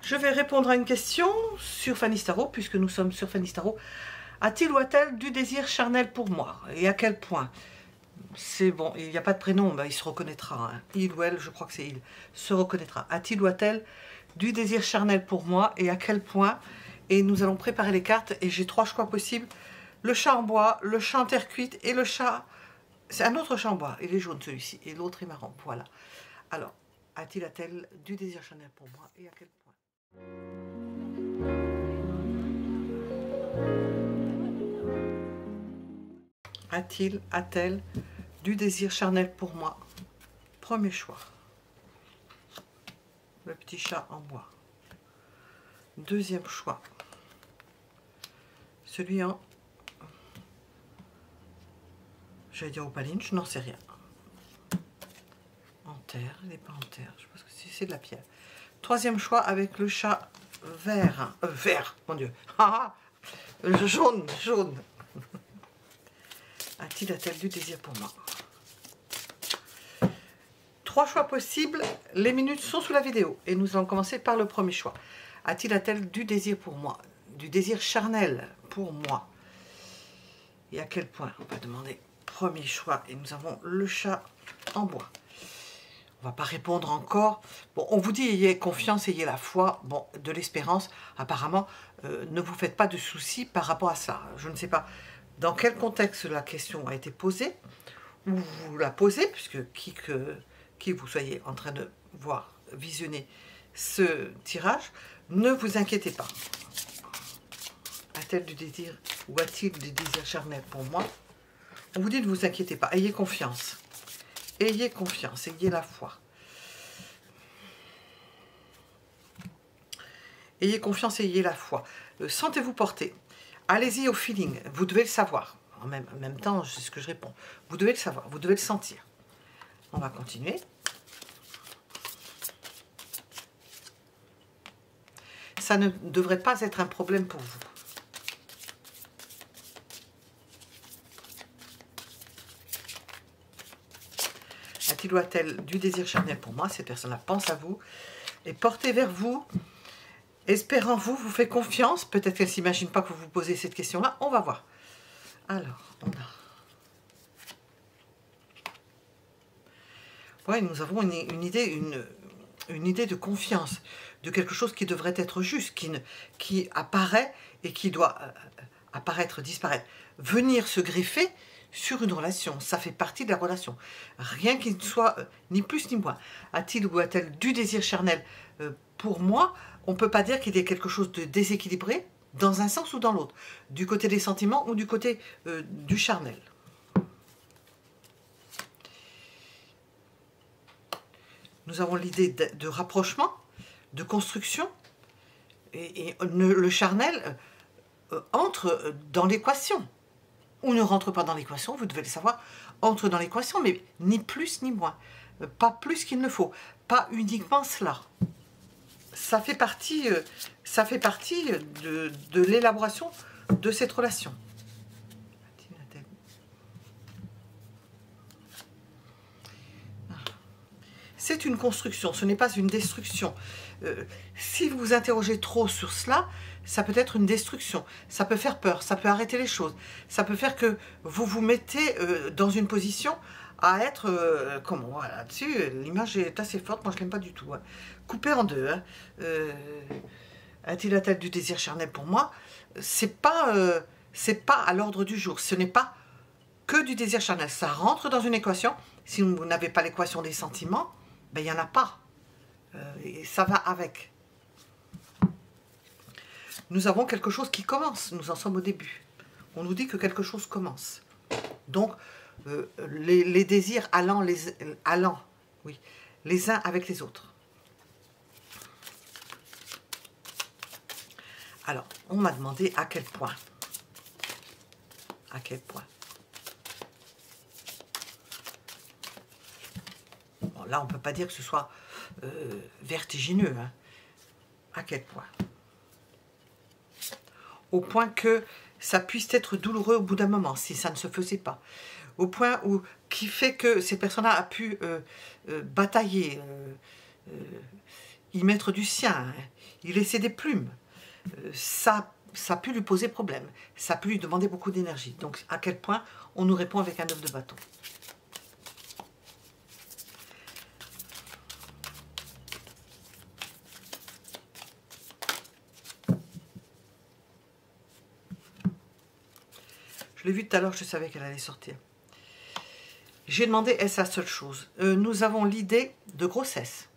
Je vais répondre à une question sur Fanny Starot, puisque nous sommes sur Fanny Starot. A-t-il ou a-t-elle du désir charnel pour moi? Et à quel point? C'est bon, il n'y a pas de prénom, ben, il se reconnaîtra. Hein. Il ou elle, je crois que c'est il, se reconnaîtra. A-t-il ou a-t-elle du désir charnel pour moi et à quel point? Et nous allons préparer les cartes et j'ai 3 choix possibles. Le chat en bois, le chat en terre cuite et le chat... C'est un autre chat en bois, il est jaune celui-ci, et l'autre est marron, voilà. Alors, a-t-il a-t-elle du désir charnel pour moi et à quel point? A-t-il, a-t-elle du désir charnel pour moi? Premier choix. Le petit chat en bois. Deuxième choix. Celui en... J'allais dire opaline, je n'en sais rien. En terre, il n'est pas en terre, je pense que c'est de la pierre. Troisième choix avec le chat vert. Vert, mon Dieu. Ah, jaune, jaune. A-t-il, a-t-elle du désir pour moi? 3 choix possibles, les minutes sont sous la vidéo. Et nous allons commencer par le premier choix. A-t-il, a-t-elle du désir pour moi? Du désir charnel pour moi? Et à quel point? On va demander premier choix. Et nous avons le chat en bois. On ne va pas répondre encore. Bon, on vous dit ayez confiance, ayez la foi, bon, de l'espérance. Apparemment, ne vous faites pas de soucis par rapport à ça. Je ne sais pas dans quel contexte la question a été posée, ou vous la posez, puisque qui vous soyez en train de voir, visionner ce tirage, ne vous inquiétez pas. A-t-elle du désir, ou a-t-il du désir charnel pour moi? On vous dit ne vous inquiétez pas, ayez confiance. Ayez confiance, ayez la foi. Ayez confiance, ayez la foi. Sentez-vous porter. Allez-y au feeling, vous devez le savoir. En même temps, c'est ce que je réponds. Vous devez le savoir, vous devez le sentir. On va continuer. Ça ne devrait pas être un problème pour vous. A-t-il ou a-t-elle du désir charnel pour moi? Cette personne-là pense à vous et portée vers vous. Espérant vous fait confiance. Peut-être qu'elle ne s'imagine pas que vous vous posez cette question-là. On va voir. Alors, on a... Ouais, nous avons une idée de confiance, de quelque chose qui devrait être juste, qui apparaît et qui doit apparaître, disparaître. Venir se greffer sur une relation, ça fait partie de la relation. Rien qui ne soit ni plus ni moins. A-t-il ou a-t-elle du désir charnel pour moi? On ne peut pas dire qu'il y ait quelque chose de déséquilibré dans un sens ou dans l'autre, du côté des sentiments ou du côté du charnel. Nous avons l'idée de rapprochement, de construction, et le charnel entre dans l'équation. Ou ne rentre pas dans l'équation, vous devez le savoir, entre dans l'équation, mais ni plus ni moins. Pas plus qu'il ne faut, pas uniquement cela. Ça fait partie de l'élaboration de cette relation. C'est une construction, ce n'est pas une destruction. Si vous vous interrogez trop sur cela, ça peut être une destruction. Ça peut faire peur, ça peut arrêter les choses. Ça peut faire que vous vous mettez dans une position à être... comment, voilà, là-dessus, l'image est assez forte, moi je ne l'aime pas du tout. Hein. Coupé en deux. Hein. A-t-il la tête du désir charnel pour moi? C'est pas à l'ordre du jour. Ce n'est pas que du désir charnel. Ça rentre dans une équation. Si vous n'avez pas l'équation des sentiments, ben, il n'y en a pas. Et ça va avec. Nous avons quelque chose qui commence. Nous en sommes au début. On nous dit que quelque chose commence. Donc, les désirs allant oui, les uns avec les autres. Alors, on m'a demandé à quel point. À quel point. Bon, là, on ne peut pas dire que ce soit vertigineux. Hein. À quel point? Au point que ça puisse être douloureux au bout d'un moment, si ça ne se faisait pas. Au point où, qui fait que cette personne-là a pu batailler, y mettre du sien, hein, y laisser des plumes. Ça a pu lui poser problème. Ça a pu lui demander beaucoup d'énergie. Donc, à quel point on nous répond avec un 9 de bâton. Je l'ai vu tout à l'heure, je savais qu'elle allait sortir. J'ai demandé, est-ce la seule chose? Nous avons l'idée de grossesse.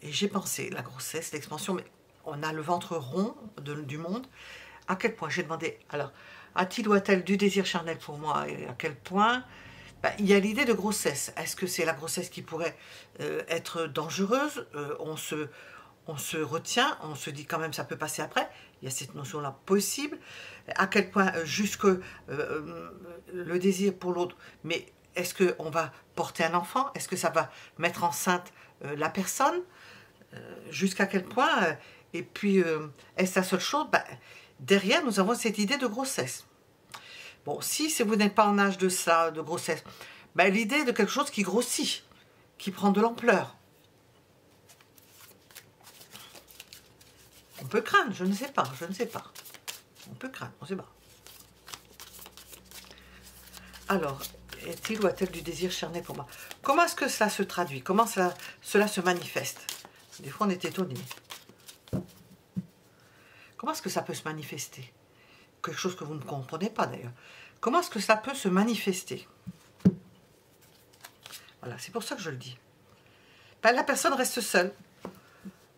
Et j'ai pensé, la grossesse, l'expansion, mais on a le ventre rond du monde. À quel point? J'ai demandé, alors, a-t-il ou a-t-elle du désir charnel pour moi? Et à quel point? Ben, il y a l'idée de grossesse. Est-ce que c'est la grossesse qui pourrait être dangereuse? On se retient, on se dit quand même ça peut passer après. Il y a cette notion-là possible. À quel point jusque le désir pour l'autre. Mais est-ce qu'on va porter un enfant? Est-ce que ça va mettre enceinte la personne? Jusqu'à quel point? Et puis, est-ce la seule chose? Ben, derrière, nous avons cette idée de grossesse. Bon, si vous n'êtes pas en âge de ça, de grossesse, ben, l'idée de quelque chose qui grossit, qui prend de l'ampleur. On peut craindre, je ne sais pas, je ne sais pas. On peut craindre, on ne sait pas. Alors, est-il ou a-t-elle du désir charnel pour moi? Comment est-ce que cela se traduit? Comment cela se manifeste? Des fois, on est étonné. Comment est-ce que ça peut se manifester? Quelque chose que vous ne comprenez pas, d'ailleurs. Comment est-ce que ça peut se manifester? Voilà, c'est pour ça que je le dis. Ben, la personne reste seule.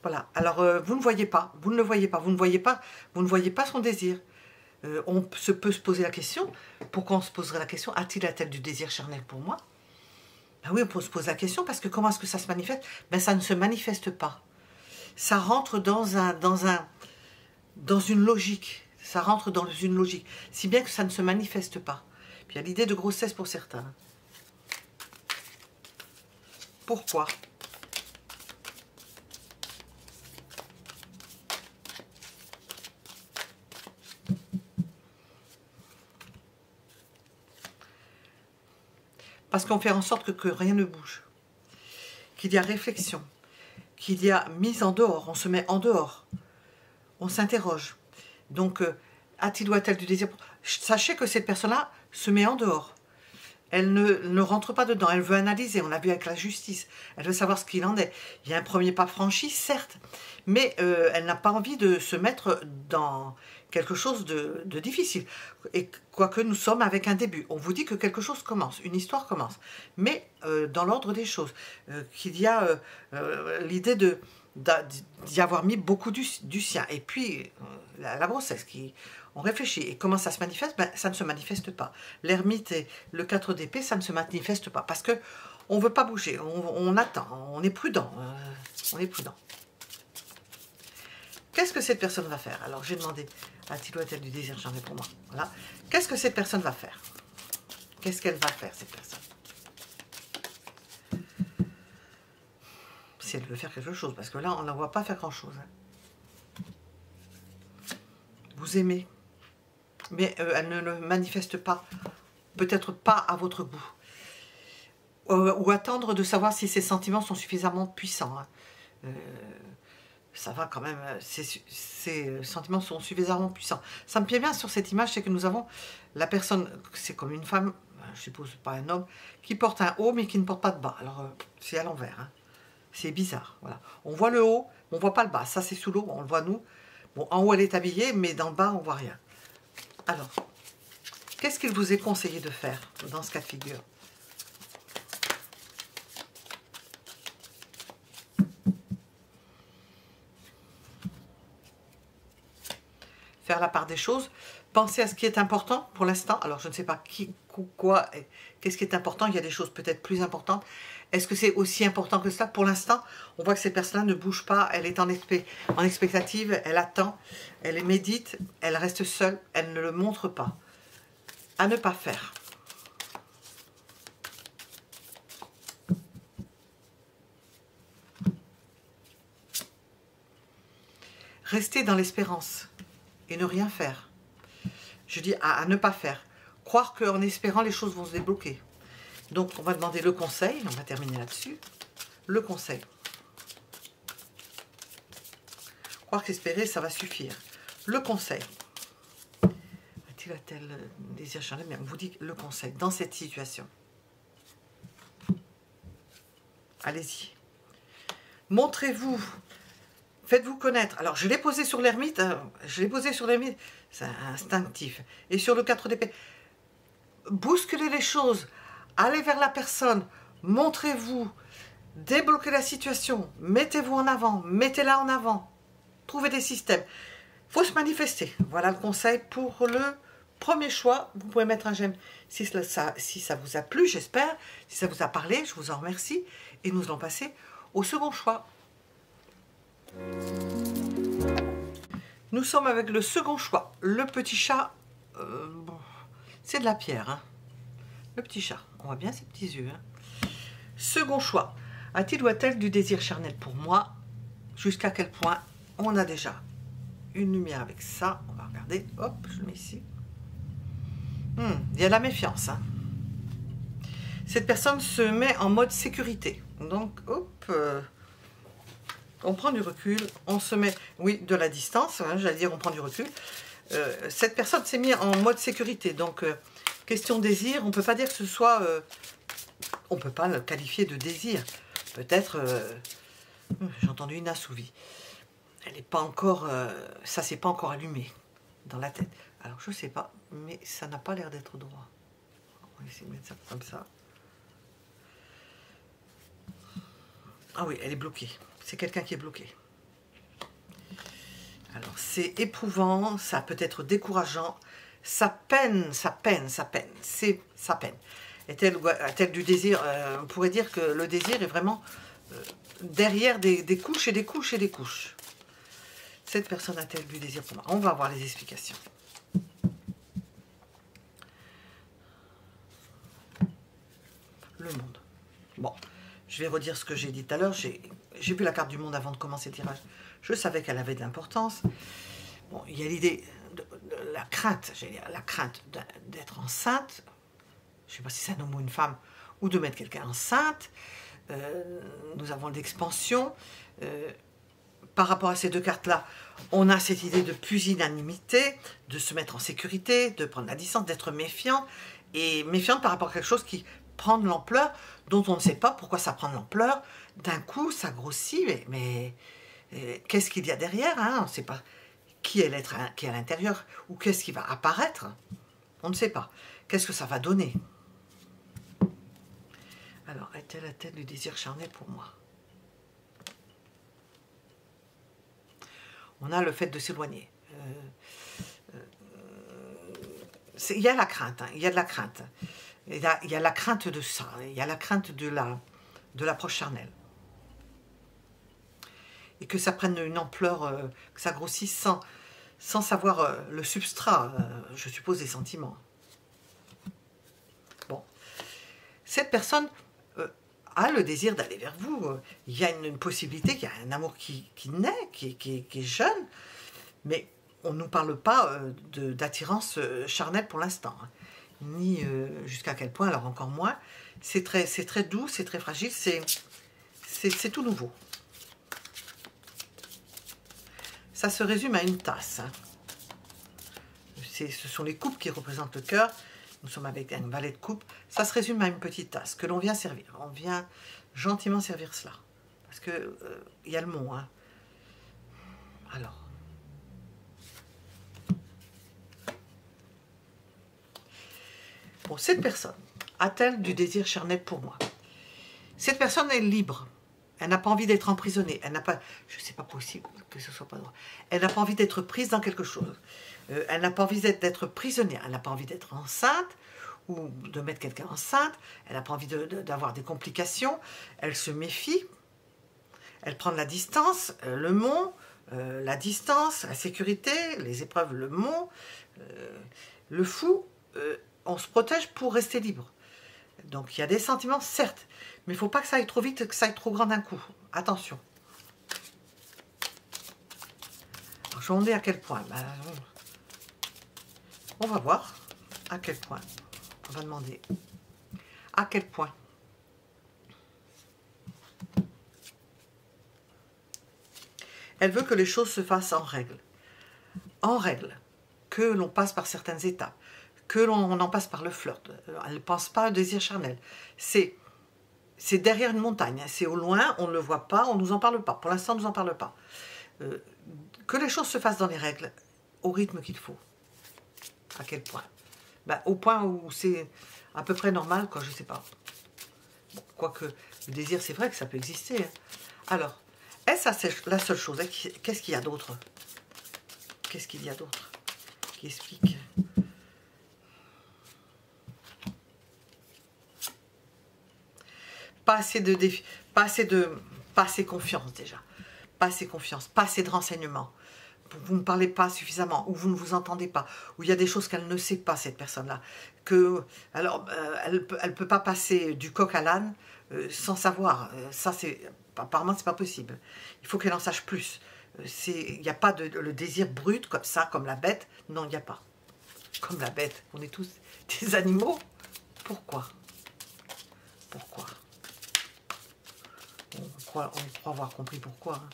Voilà, alors vous ne voyez pas, vous ne le voyez pas, vous ne voyez pas son désir. On peut se poser la question, pourquoi on se poserait la question, a-t-il du désir charnel pour moi? Ben oui, on peut se poser la question, parce que comment est-ce que ça se manifeste? Ben ça ne se manifeste pas. Ça rentre dans une logique, ça rentre dans une logique, si bien que ça ne se manifeste pas. Puis il y a l'idée de grossesse pour certains. Pourquoi? Parce qu'on fait en sorte que rien ne bouge, qu'il y a réflexion, qu'il y a mise en dehors, on se met en dehors, on s'interroge. Donc, a-t-il ou a-t-elle du désir? Sachez que cette personne-là se met en dehors. Elle ne rentre pas dedans, elle veut analyser, on l'a vu avec la justice, elle veut savoir ce qu'il en est. Il y a un premier pas franchi, certes, mais elle n'a pas envie de se mettre dans quelque chose de difficile. Et quoique nous sommes avec un début, on vous dit que quelque chose commence, une histoire commence, mais dans l'ordre des choses, qu'il y a l'idée d'y avoir mis beaucoup du sien, et puis la grossesse on réfléchit. Et comment ça se manifeste? Ben, ça ne se manifeste pas. L'ermite et le 4 d'épée, ça ne se manifeste pas. Parce que on ne veut pas bouger, on attend, on est prudent. On est prudent. Qu'est-ce que cette personne va faire? Alors j'ai demandé, a-t-il ou a-t-elle du désir charnel pour moi? Voilà. Qu'est-ce que cette personne va faire? Qu'est-ce qu'elle va faire, cette personne? Si elle veut faire quelque chose, parce que là, on ne la voit pas faire grand-chose. Vous aimez, mais elle ne le manifeste pas, peut-être pas à votre goût. Ou attendre de savoir si ses sentiments sont suffisamment puissants. Ça va quand même, ces sentiments sont suffisamment puissants. Ça me plaît bien sur cette image, c'est que nous avons la personne, c'est comme une femme, je suppose pas un homme, qui porte un haut mais qui ne porte pas de bas. Alors c'est à l'envers, hein. C'est bizarre. Voilà. On voit le haut, mais on ne voit pas le bas. Ça c'est sous l'eau, on le voit nous. Bon, en haut elle est habillée, mais dans le bas on ne voit rien. Alors, qu'est-ce qu'il vous est conseillé de faire dans ce cas de figure? Faire la part des choses, penser à ce qui est important pour l'instant. Alors, je ne sais pas qui, quoi, qu'est-ce qui est important. Il y a des choses peut-être plus importantes. Est-ce que c'est aussi important que ça? Pour l'instant, on voit que cette personne-là ne bouge pas. Elle est en expectative, elle attend, elle médite, elle reste seule, elle ne le montre pas. À ne pas faire. Rester dans l'espérance et ne rien faire. Je dis à ne pas faire. Croire qu'en espérant, les choses vont se débloquer. Donc, on va demander le conseil. On va terminer là-dessus. Le conseil. Croire qu'espérer, ça va suffire. Le conseil. A-t-il désir charnel? Mais on vous dit le conseil dans cette situation. Allez-y. Montrez-vous. Faites-vous connaître. Alors, je l'ai posé sur l'ermite. C'est instinctif. Et sur le 4 d'épée. Bousculez les choses. Allez vers la personne. Montrez-vous. Débloquez la situation. Mettez-vous en avant. Mettez-la en avant. Trouvez des systèmes. Il faut se manifester. Voilà le conseil pour le premier choix. Vous pouvez mettre un j'aime si ça vous a plu, j'espère. Si ça vous a parlé, je vous en remercie. Et nous allons passer au second choix. Nous sommes avec le second choix. Le petit chat, bon, c'est de la pierre. Hein. Le petit chat, on voit bien ses petits yeux. Hein. Second choix. A-t-il ou a-t-elle du désir charnel pour moi? Jusqu'à quel point? On a déjà une lumière avec ça. On va regarder. Hop, je le mets ici. Il y a de la méfiance. Hein. Cette personne se met en mode sécurité. Donc, hop, on prend du recul. On se met, oui, de la distance. Hein, j'allais dire, on prend du recul. Cette personne s'est mise en mode sécurité. Donc, question désir, on ne peut pas dire que ce soit... on ne peut pas le qualifier de désir. Peut-être... j'ai entendu une assouvie. Elle n'est pas encore... ça ne s'est pas encore allumé dans la tête. Alors, je ne sais pas, mais ça n'a pas l'air d'être droit. On va essayer de mettre ça comme ça. Ah oui, elle est bloquée. C'est quelqu'un qui est bloqué. Alors, c'est éprouvant, ça peut être décourageant. Ça peine, ça peine, ça peine. C'est ça peine. Est-elle du désir? On pourrait dire que le désir est vraiment derrière des couches et des couches et des couches. Cette personne a-t-elle du désir pour moi? On va voir les explications. Le monde. Bon, je vais redire ce que j'ai dit tout à l'heure. J'ai vu la carte du monde avant de commencer le tirage. Je savais qu'elle avait de l'importance. Bon, il y a l'idée de la crainte, la crainte d'être enceinte. Je ne sais pas si c'est un homme ou une femme, ou de mettre quelqu'un enceinte. Nous avons l'expansion. Par rapport à ces deux cartes-là, on a cette idée de pusillanimité, de se mettre en sécurité, de prendre la distance, d'être méfiant. Et méfiante par rapport à quelque chose qui prend de l'ampleur, dont on ne sait pas pourquoi ça prend de l'ampleur. D'un coup, ça grossit, mais qu'est-ce qu'il y a derrière, hein? On ne sait pas qui est l'être qui est à l'intérieur, ou qu'est-ce qui va apparaître. On ne sait pas. Qu'est-ce que ça va donner? Alors, est-elle la tête du désir charnel pour moi? On a le fait de s'éloigner. Il y a la crainte, hein, il y a de la crainte. Il y a la crainte de ça, il y a la crainte de l'approche charnelle. Et que ça prenne une ampleur, que ça grossisse sans savoir le substrat, je suppose, des sentiments. Bon. Cette personne a le désir d'aller vers vous. Il y a une possibilité, il y a un amour qui naît, qui est jeune, mais on ne nous parle pas d'attirance charnelle pour l'instant. Hein. Ni jusqu'à quel point, alors encore moins. C'est très doux, c'est très fragile, c'est tout nouveau. Ça se résume à une tasse. Hein. Ce sont les coupes qui représentent le cœur. Nous sommes avec un valet de coupe. Ça se résume à une petite tasse que l'on vient servir. On vient gentiment servir cela. Parce que il y a le mot. Hein. Alors. Bon, cette personne a-t-elle du désir charnel pour moi? Cette personne est libre. Elle n'a pas envie d'être emprisonnée. Elle n'a pas, je sais pas possible que ce soit pas droit. Elle n'a pas envie d'être prise dans quelque chose. Elle n'a pas envie d'être prisonnière. Elle n'a pas envie d'être enceinte ou de mettre quelqu'un enceinte. Elle n'a pas envie d'avoir des complications. Elle se méfie. Elle prend de la distance, le mont, la distance, la sécurité, les épreuves, le mont, le fou. On se protège pour rester libre. Donc il y a des sentiments, certes, mais il ne faut pas que ça aille trop vite, que ça aille trop grand d'un coup. Attention. Alors, je me demande à quel point. Ben, on va voir à quel point. On va demander à quel point. Elle veut que les choses se fassent en règle. En règle. Que l'on passe par certaines étapes. Que l'on en passe par le flirt. Elle ne pense pas au désir charnel. C'est derrière une montagne. C'est au loin, on ne le voit pas, on ne nous en parle pas. Pour l'instant, on ne nous en parle pas. Que les choses se fassent dans les règles, au rythme qu'il faut. À quel point? Ben, au point où c'est à peu près normal, quoi, je ne sais pas. Bon, quoique, le désir, c'est vrai que ça peut exister. Hein. Alors, est-ce la seule chose? Qu'est-ce qu'il y a d'autre? Qu'est-ce qu'il y a d'autre qui explique? Pas assez de défi, pas assez confiance déjà. Pas assez confiance, pas assez de renseignements. Vous ne parlez pas suffisamment, ou vous ne vous entendez pas, ou il y a des choses qu'elle ne sait pas, cette personne-là. Alors, elle ne peut pas passer du coq à l'âne sans savoir. Apparemment, c'est pas possible. Il faut qu'elle en sache plus. Il n'y a pas le désir brut, comme ça, comme la bête. Non, il n'y a pas. Comme la bête. On est tous des animaux. Pourquoi? Pourquoi? On croit avoir compris pourquoi. Hein.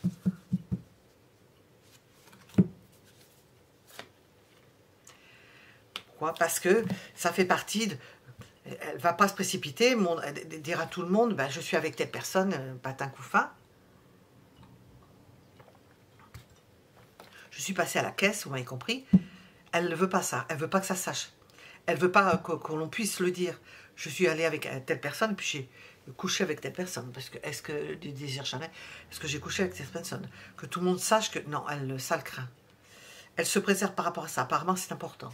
Pourquoi? Parce que ça fait partie de... Elle ne va pas se précipiter, elle dira à tout le monde, ben, je suis avec telle personne, patin coup fin. Je suis passée à la caisse, vous m'avez compris. Elle ne veut pas ça, elle ne veut pas que ça se sache. Elle ne veut pas que l'on puisse le dire. Je suis allée avec telle personne, puis j'ai couché avec telle personne. Parce que, est-ce que, du désir charnel, est-ce que j'ai couché avec cette personne? Que tout le monde sache que, non, ça le craint. Elle se préserve par rapport à ça. Apparemment, c'est important.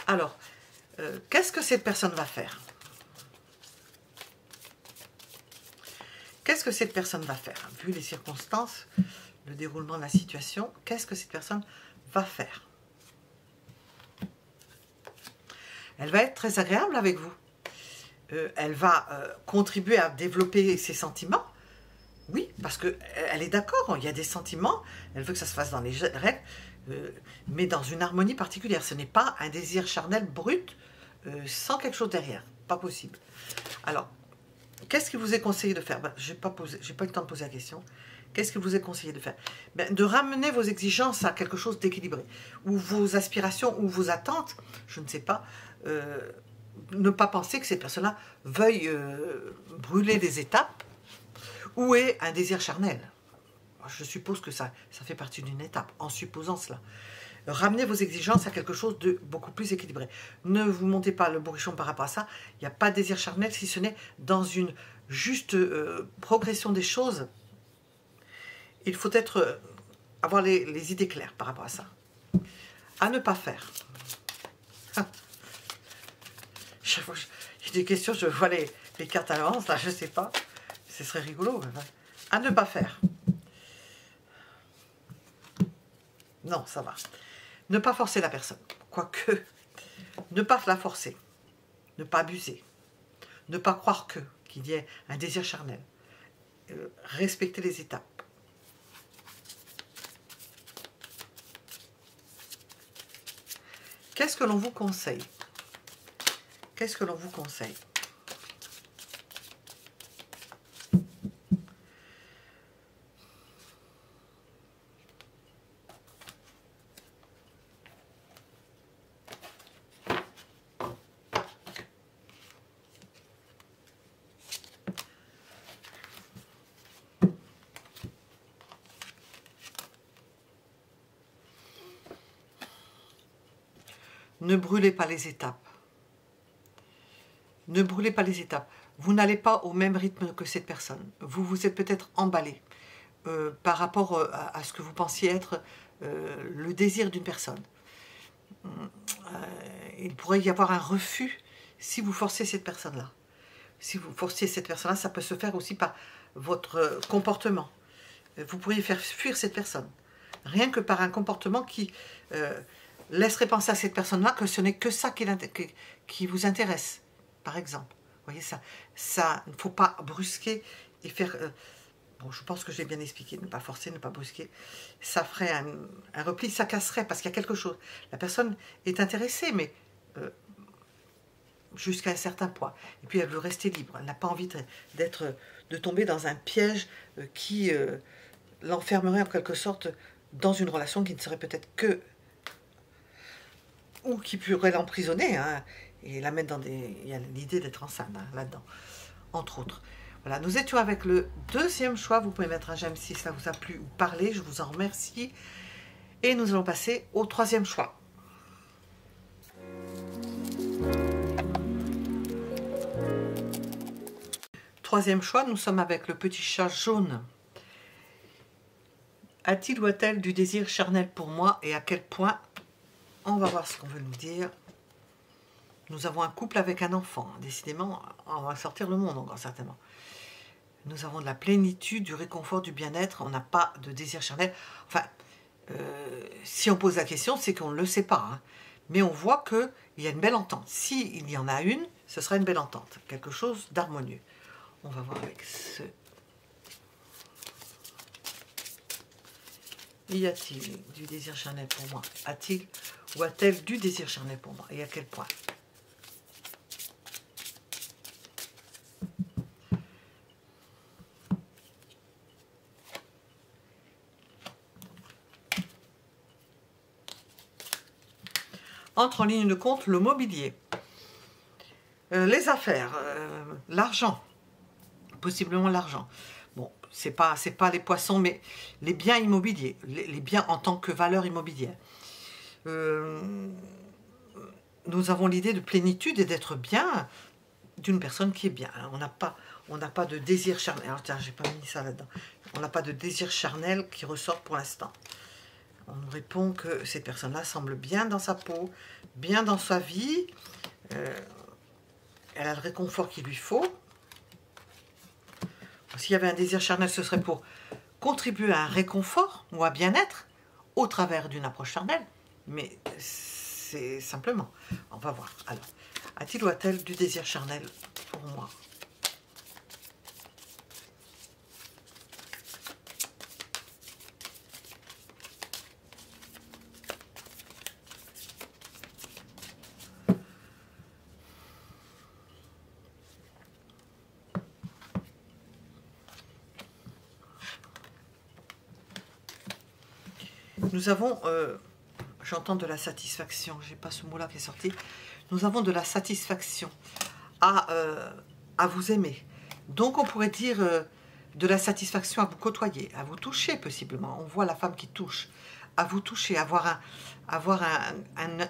Alors, qu'est-ce que cette personne va faire? Qu'est-ce que cette personne va faire? Vu les circonstances, le déroulement de la situation, qu'est-ce que cette personne va faire? Elle va être très agréable avec vous. Elle va contribuer à développer ses sentiments. Oui, parce qu'elle est d'accord, il y a des sentiments, elle veut que ça se fasse dans les règles, mais dans une harmonie particulière. Ce n'est pas un désir charnel brut, sans quelque chose derrière. Pas possible. Alors, qu'est-ce qu'il vous est conseillé de faire? Ben, je n'ai pas eu le temps de poser la question. Qu'est-ce qu'il vous est conseillé de faire? Ben, de ramener vos exigences à quelque chose d'équilibré. Ou vos aspirations, ou vos attentes, je ne sais pas. Ne pas penser que cette personne-là veuille brûler des étapes. Où est un désir charnel? Je suppose que ça fait partie d'une étape, en supposant cela. Ramenez vos exigences à quelque chose de beaucoup plus équilibré. Ne vous montez pas le bourrichon par rapport à ça. Il n'y a pas de désir charnel si ce n'est dans une juste progression des choses. Il faut avoir les idées claires par rapport à ça. À ne pas faire. J'ai des questions, je vois les cartes à l'avance, là, je ne sais pas. Ce serait rigolo. À ne pas faire. Non, ça va. Ne pas forcer la personne. Quoique, ne pas la forcer. Ne pas abuser. Ne pas croire qu'il y ait un désir charnel. Respecter les étapes. Qu'est-ce que l'on vous conseille? Qu'est-ce que l'on vous conseille? Ne brûlez pas les étapes. Ne brûlez pas les étapes. Vous n'allez pas au même rythme que cette personne. Vous vous êtes peut-être emballé par rapport à ce que vous pensiez être le désir d'une personne. Il pourrait y avoir un refus si vous forcez cette personne-là. Si vous forcez cette personne-là, ça peut se faire aussi par votre comportement. Vous pourriez faire fuir cette personne. Rien que par un comportement qui laisserait penser à cette personne-là que ce n'est que ça qui vous intéresse, par exemple. Vous voyez ça? Ça, il ne faut pas brusquer et faire... bon, je pense que j'ai bien expliqué, ne pas forcer, ne pas brusquer. Ça ferait un repli, ça casserait, parce qu'il y a quelque chose. La personne est intéressée, mais jusqu'à un certain point. Et puis elle veut rester libre. Elle n'a pas envie de tomber dans un piège qui l'enfermerait en quelque sorte dans une relation qui ne serait peut-être que... ou qui pourrait l'emprisonner, hein, et la mettre dans des... Il y a l'idée d'être enceinte, hein, là-dedans, entre autres. Voilà, nous étions avec le deuxième choix. Vous pouvez mettre un j'aime si ça vous a plu ou parler, je vous en remercie. Et nous allons passer au troisième choix. Troisième choix, nous sommes avec le petit chat jaune. A-t-il ou a-t-elle du désir charnel pour moi et à quel point? On va voir ce qu'on veut nous dire. Nous avons un couple avec un enfant. Décidément, on va sortir le monde encore certainement. Nous avons de la plénitude, du réconfort, du bien-être. On n'a pas de désir charnel. Enfin, si on pose la question, c'est qu'on ne le sait pas. Hein. Mais on voit qu'il y a une belle entente. S'il y en a une, ce sera une belle entente. Quelque chose d'harmonieux. On va voir avec ce... Y a-t-il du désir charnel pour moi? A-t-il ou a-t-elle du désir charnel pour moi? Et à quel point? Entre en ligne de compte le mobilier, les affaires, l'argent, possiblement l'argent. Bon, c'est pas les poissons, mais les biens immobiliers, les biens en tant que valeur immobilière. Nous avons l'idée de plénitude et d'être bien d'une personne qui est bien. On n'a pas de désir charnel. Alors tiens, j'ai pas mis ça là-dedans. On n'a pas de désir charnel qui ressort pour l'instant. On nous répond que cette personne-là semble bien dans sa peau, bien dans sa vie. Elle a le réconfort qu'il lui faut. S'il y avait un désir charnel, ce serait pour contribuer à un réconfort ou à bien-être au travers d'une approche charnelle. Mais c'est simplement. On va voir. Alors, a-t-il ou a-t-elle du désir charnel pour moi? Nous avons, j'entends de la satisfaction, j'ai pas ce mot-là qui est sorti, nous avons de la satisfaction à vous aimer. Donc on pourrait dire de la satisfaction à vous côtoyer, à vous toucher possiblement. On voit la femme qui touche, à vous toucher, avoir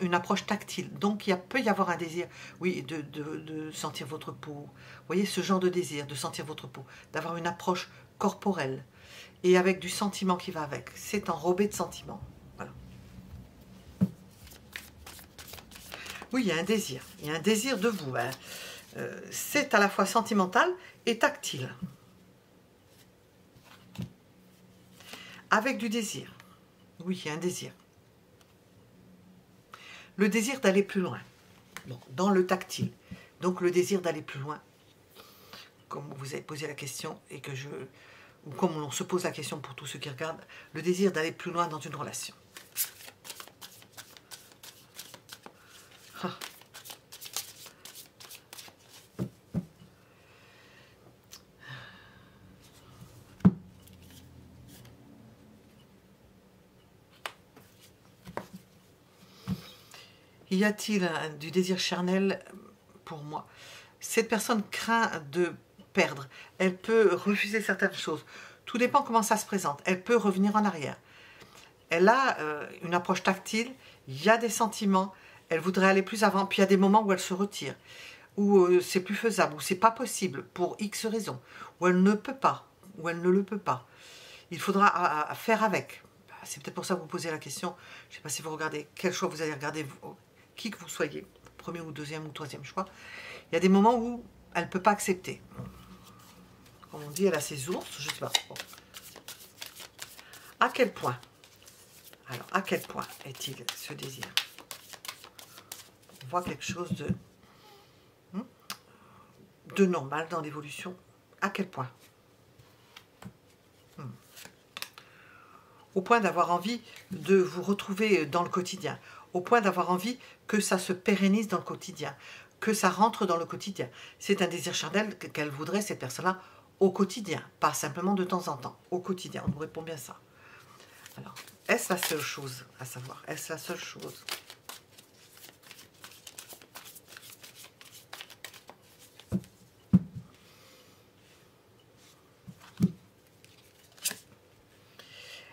une approche tactile. Donc il peut y avoir un désir, oui, de sentir votre peau. Vous voyez ce genre de désir, de sentir votre peau, d'avoir une approche corporelle. Et avec du sentiment qui va avec. C'est enrobé de sentiments. Voilà. Oui, il y a un désir. Il y a un désir de vous. Hein. C'est à la fois sentimental et tactile. Avec du désir. Oui, il y a un désir. Le désir d'aller plus loin. Bon, dans le tactile. Donc le désir d'aller plus loin. Comme vous avez posé la question et que je... ou comme on se pose la question pour tous ceux qui regardent, le désir d'aller plus loin dans une relation. Ah. Y a-t-il du désir charnel pour moi? Cette personne craint de perdre. Elle peut refuser certaines choses. Tout dépend comment ça se présente. Elle peut revenir en arrière. Elle a une approche tactile. Il y a des sentiments. Elle voudrait aller plus avant. Puis il y a des moments où elle se retire. Où c'est plus faisable. Où c'est pas possible pour X raisons. Où elle ne peut pas. Où elle ne le peut pas. Il faudra faire avec. C'est peut-être pour ça que vous posez la question. Je ne sais pas si vous regardez. Quel choix vous allez regarder. Qui que vous soyez. Premier ou deuxième ou troisième choix. Il y a des moments où elle ne peut pas accepter. Comme on dit, elle a ses ours, je ne sais pas. Bon. À quel point? Alors, à quel point est-il ce désir? On voit quelque chose de normal dans l'évolution. À quel point? Au point d'avoir envie de vous retrouver dans le quotidien. Au point d'avoir envie que ça se pérennise dans le quotidien. Que ça rentre dans le quotidien. C'est un désir charnel qu'elle voudrait, cette personne-là, au quotidien, pas simplement de temps en temps, au quotidien. On nous répond bien ça. Alors, est-ce la seule chose à savoir? Est-ce la seule chose?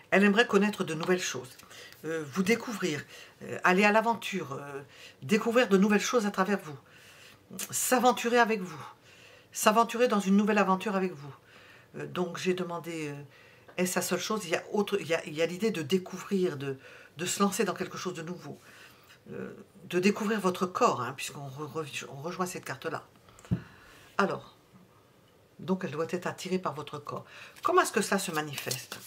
Elle aimerait connaître de nouvelles choses, vous découvrir, aller à l'aventure, découvrir de nouvelles choses à travers vous, s'aventurer avec vous, s'aventurer dans une nouvelle aventure avec vous. Donc j'ai demandé, est-ce la seule chose? Il y a l'idée de découvrir, de se lancer dans quelque chose de nouveau, de découvrir votre corps, hein, puisqu'on rejoint cette carte-là. Alors, donc elle doit être attirée par votre corps. Comment est-ce que cela se manifeste?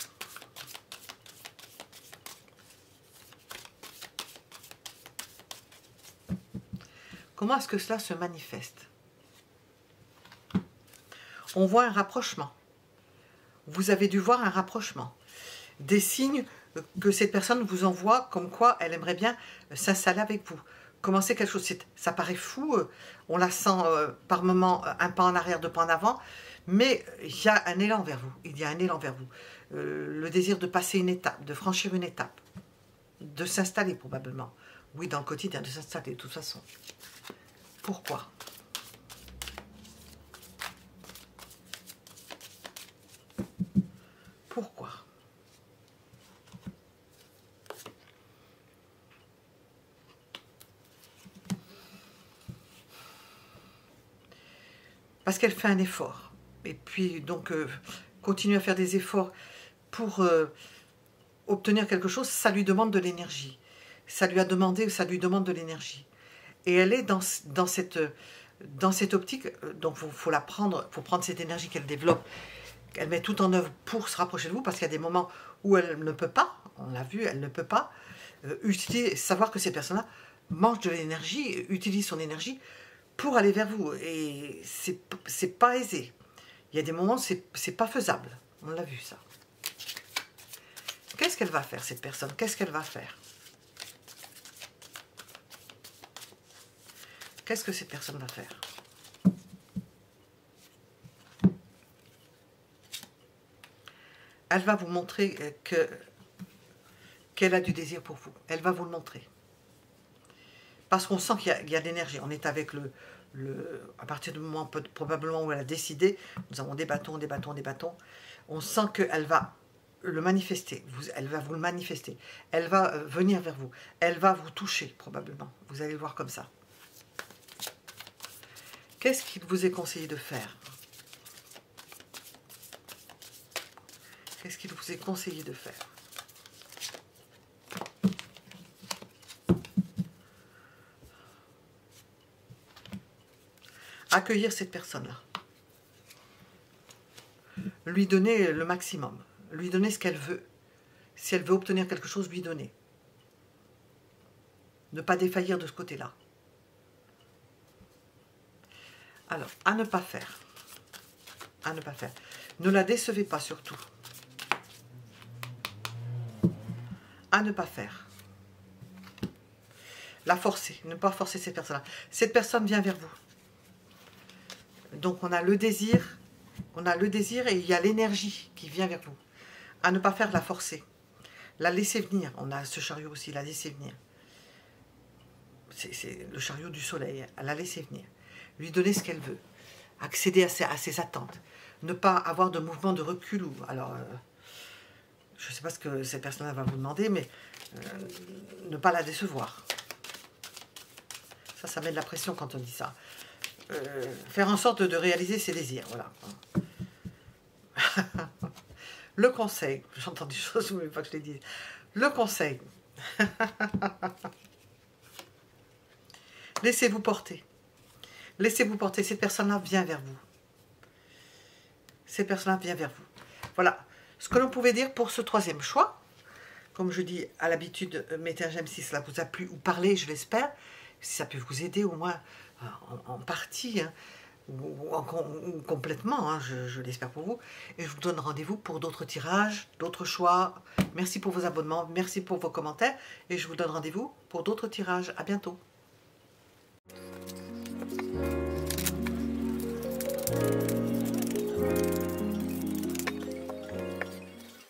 Comment est-ce que cela se manifeste? On voit un rapprochement. Vous avez dû voir un rapprochement. Des signes que cette personne vous envoie comme quoi elle aimerait bien s'installer avec vous. Commencer quelque chose. Ça paraît fou, on la sent par moments un pas en arrière, deux pas en avant, mais il y a un élan vers vous. Il y a un élan vers vous. Le désir de passer une étape, de franchir une étape, de s'installer probablement. Oui, dans le quotidien, de s'installer de toute façon. Pourquoi? Pourquoi? Parce qu'elle fait un effort. Et puis, donc, continue à faire des efforts pour obtenir quelque chose, ça lui demande de l'énergie. Ça lui a demandé, ça lui demande de l'énergie. Et elle est dans cette optique, donc il faut la prendre, faut prendre cette énergie qu'elle développe, qu'elle met tout en œuvre pour se rapprocher de vous, parce qu'il y a des moments où elle ne peut pas, on l'a vu, elle ne peut pas, savoir que ces personnes-là mangent de l'énergie, utilisent son énergie pour aller vers vous. Et c'est pas aisé. Il y a des moments où c'est pas faisable. On l'a vu ça. Qu'est-ce qu'elle va faire, cette personne? Qu'est-ce qu'elle va faire? Qu'est-ce que cette personne va faire? Elle va vous montrer qu'elle a du désir pour vous. Elle va vous le montrer. Parce qu'on sent qu'il y a de l'énergie. On est avec à partir du moment probablement où elle a décidé, nous avons des bâtons, des bâtons, des bâtons. On sent qu'elle va le manifester. Elle va vous le manifester. Elle va venir vers vous. Elle va vous toucher probablement. Vous allez le voir comme ça. Qu'est-ce qu'il vous est conseillé de faire? Qu'est-ce qu'il vous est conseillé de faire? Accueillir cette personne-là. Lui donner le maximum. Lui donner ce qu'elle veut. Si elle veut obtenir quelque chose, lui donner. Ne pas défaillir de ce côté-là. Alors, à ne pas faire. À ne pas faire. Ne la décevez pas surtout. À ne pas faire. La forcer. Ne pas forcer cette personne-là. Cette personne vient vers vous. Donc on a le désir et il y a l'énergie qui vient vers vous. À ne pas faire, la forcer. La laisser venir. On a ce chariot aussi, la laisser venir. C'est le chariot du soleil. À la laisser venir. Lui donner ce qu'elle veut. Accéder à ses attentes. Ne pas avoir de mouvement de recul. Alors, je ne sais pas ce que cette personne va vous demander, mais ne pas la décevoir. Ça met de la pression quand on dit ça. Faire en sorte de réaliser ses désirs, voilà. Le conseil, j'entends des choses, vous ne voulez pas que je les dise. Le conseil, laissez-vous porter. Laissez-vous porter, cette personne-là vient vers vous. Cette personne-là vient vers vous. Voilà ce que l'on pouvait dire pour ce troisième choix. Comme je dis à l'habitude, mettez un j'aime si cela vous a plu, ou parlez, je l'espère. Si ça peut vous aider au moins en partie, hein, ou complètement, hein, je l'espère pour vous. Et je vous donne rendez-vous pour d'autres tirages, d'autres choix. Merci pour vos abonnements, merci pour vos commentaires. Et je vous donne rendez-vous pour d'autres tirages. À bientôt.